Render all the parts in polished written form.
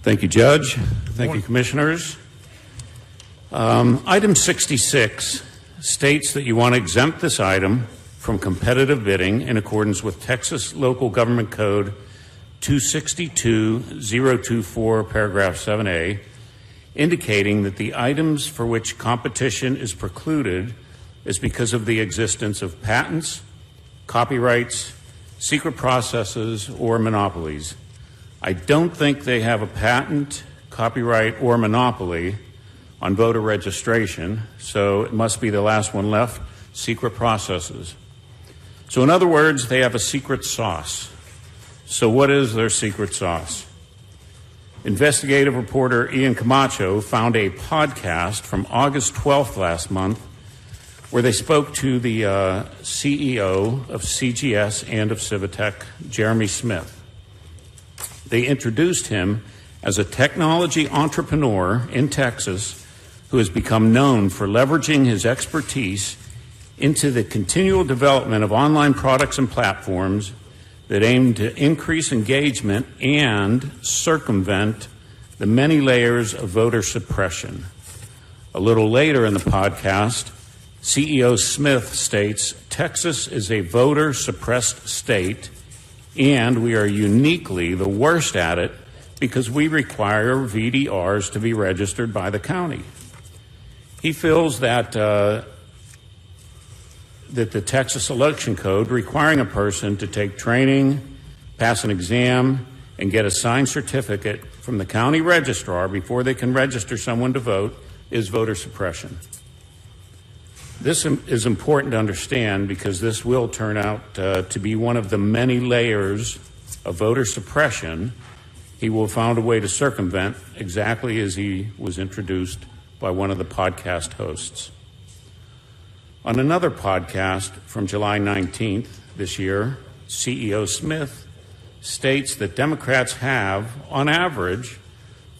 Thank you, Judge. Thank you, Commissioners. Item 66 states that you want to exempt this item from competitive bidding in accordance with Texas Local Government Code 262024, paragraph 7A, indicating that the items for which competition is precluded is because of the existence of patents, copyrights, secret processes, or monopolies. I don't think they have a patent, copyright, or monopoly on voter registration, so it must be the last one left, secret processes. So in other words, they have a secret sauce. So what is their secret sauce? Investigative reporter Ian Camacho found a podcast from August 12th last month where they spoke to the CEO of CGS and of Civitech, Jeremy Smith. They introduced him as a technology entrepreneur in Texas who has become known for leveraging his expertise into the continual development of online products and platforms that aim to increase engagement and circumvent the many layers of voter suppression. A little later in the podcast, CEO Smith states, Texas is a voter-suppressed state, and we are uniquely the worst at it because we require VDRs to be registered by the county. He feels that the Texas Election Code requiring a person to take training, pass an exam, and get a signed certificate from the county registrar before they can register someone to vote is voter suppression. This is important to understand because this will turn out to be one of the many layers of voter suppression he will have found a way to circumvent, exactly as he was introduced by one of the podcast hosts. On another podcast from July 19th this year, CEO Smith states that Democrats have, on average,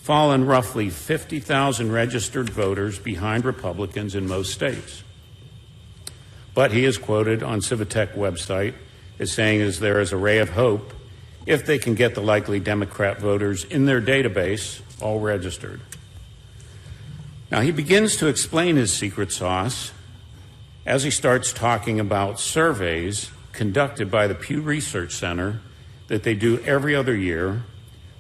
fallen roughly 50,000 registered voters behind Republicans in most states. But he is quoted on Civitech website as saying is there is a ray of hope if they can get the likely Democrat voters in their database all registered. Now he begins to explain his secret sauce as he starts talking about surveys conducted by the Pew Research Center that they do every other year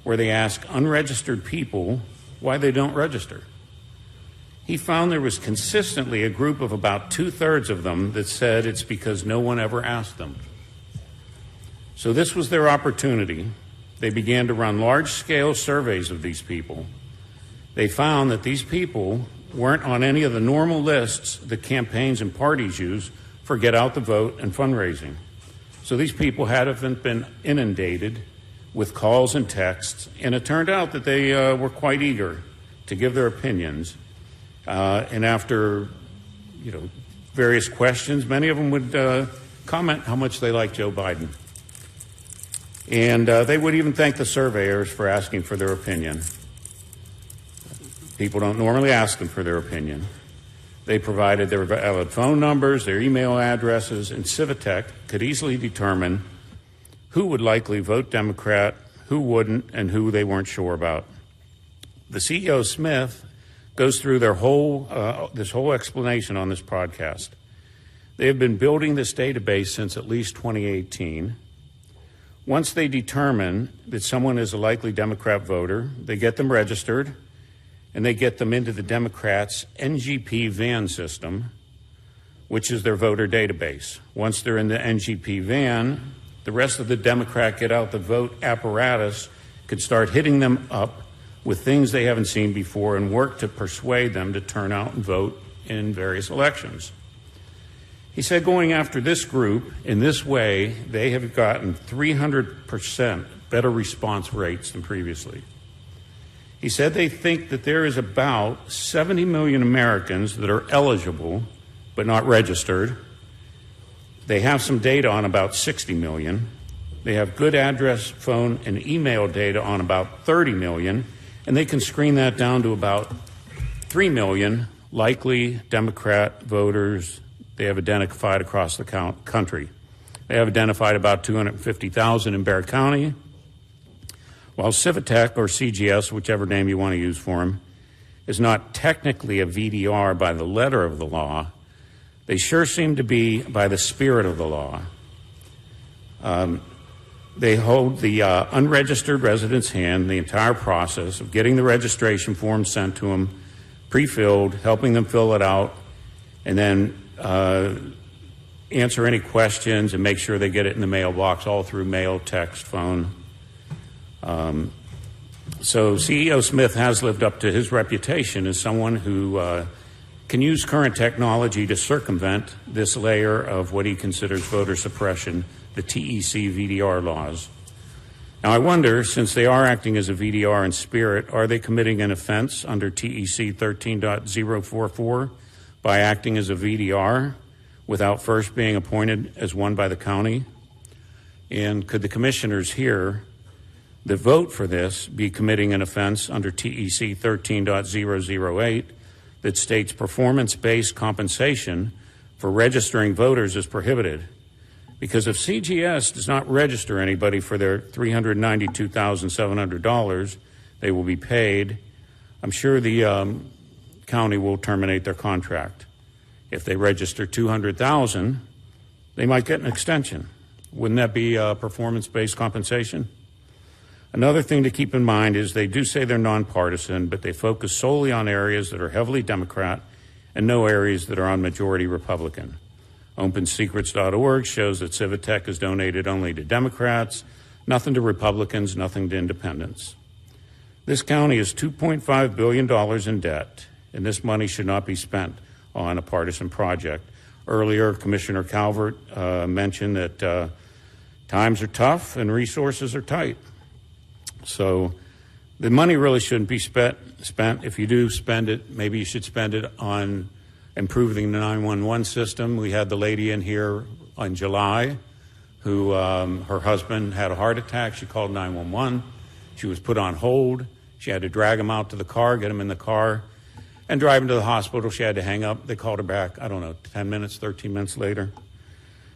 where they ask unregistered people why they don't register. He found there was consistently a group of about 2/3 of them that said it's because no one ever asked them. So this was their opportunity. They began to run large-scale surveys of these people. They found that these people weren't on any of the normal lists that campaigns and parties use for get out the vote and fundraising. So these people hadn't been inundated with calls and texts, and it turned out that they were quite eager to give their opinions. And after, various questions, many of them would comment how much they like Joe Biden. And they would even thank the surveyors for asking for their opinion. People don't normally ask them for their opinion. They provided their valid phone numbers, their email addresses, and Civitech could easily determine who would likely vote Democrat, who wouldn't, and who they weren't sure about. The CEO Smith goes through their this whole explanation on this podcast. They have been building this database since at least 2018. Once they determine that someone is a likely Democrat voter, they get them registered, and they get them into the Democrats' NGP van system, which is their voter database. Once they're in the NGP van, the rest of the Democrat get out the vote apparatus could start hitting them up with things they haven't seen before and work to persuade them to turn out and vote in various elections. He said going after this group in this way, they have gotten 300% better response rates than previously. He said they think that there is about 70 million Americans that are eligible but not registered. They have some data on about 60 million. They have good address, phone, and email data on about 30 million, and they can screen that down to about 3 million likely Democrat voters they have identified across the country. They have identified about 250,000 in Bexar County, While Civitech, or CGS, whichever name you want to use for them, is not technically a VDR by the letter of the law, they sure seem to be by the spirit of the law. They hold the unregistered resident's hand the entire process of getting the registration form sent to them, pre-filled, helping them fill it out, and then answer any questions and make sure they get it in the mailbox, all through mail, text, phone. So CEO Smith has lived up to his reputation as someone who can use current technology to circumvent this layer of what he considers voter suppression, the TEC VDR laws. Now, I wonder, since they are acting as a VDR in spirit, are they committing an offense under TEC 13.044 by acting as a VDR without first being appointed as one by the county? And could the commissioners here that vote for this be committing an offense under TEC 13.008 that states performance-based compensation for registering voters is prohibited? Because if CGS does not register anybody for their $392,700 they will be paid, I'm sure the county will terminate their contract. If they register 200,000, they might get an extension. Wouldn't that be performance-based compensation? Another thing to keep in mind is they do say they're nonpartisan, but they focus solely on areas that are heavily Democrat and no areas that are on majority Republican. OpenSecrets.org shows that Civitech is donated only to Democrats, nothing to Republicans, nothing to independents. This county is $2.5 billion in debt, and this money should not be spent on a partisan project. Earlier, Commissioner Calvert mentioned that times are tough and resources are tight. So the money really shouldn't be spent. If you do spend it, maybe you should spend it on improving the 911 system. We had the lady in here in July who her husband had a heart attack. She called 911. She was put on hold. She had to drag him out to the car, get him in the car, and drive him to the hospital. She had to hang up. They called her back, 10 minutes, 13 minutes later.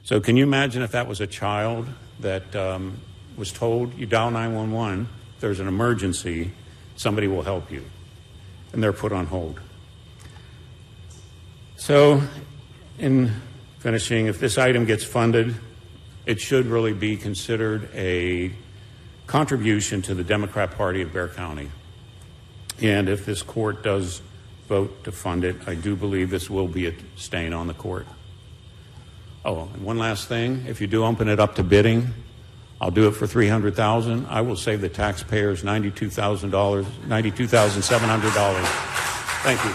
So can you imagine if that was a child that was told, you dial 911, if there's an emergency, somebody will help you, and they're put on hold. So in finishing, if this item gets funded, it should really be considered a contribution to the Democrat Party of Bexar County. And if this court does vote to fund it, I do believe this will be a stain on the court. Oh, and one last thing, if you do open it up to bidding, I'll do it for $300,000. I will save the taxpayers $92,700. Thank you.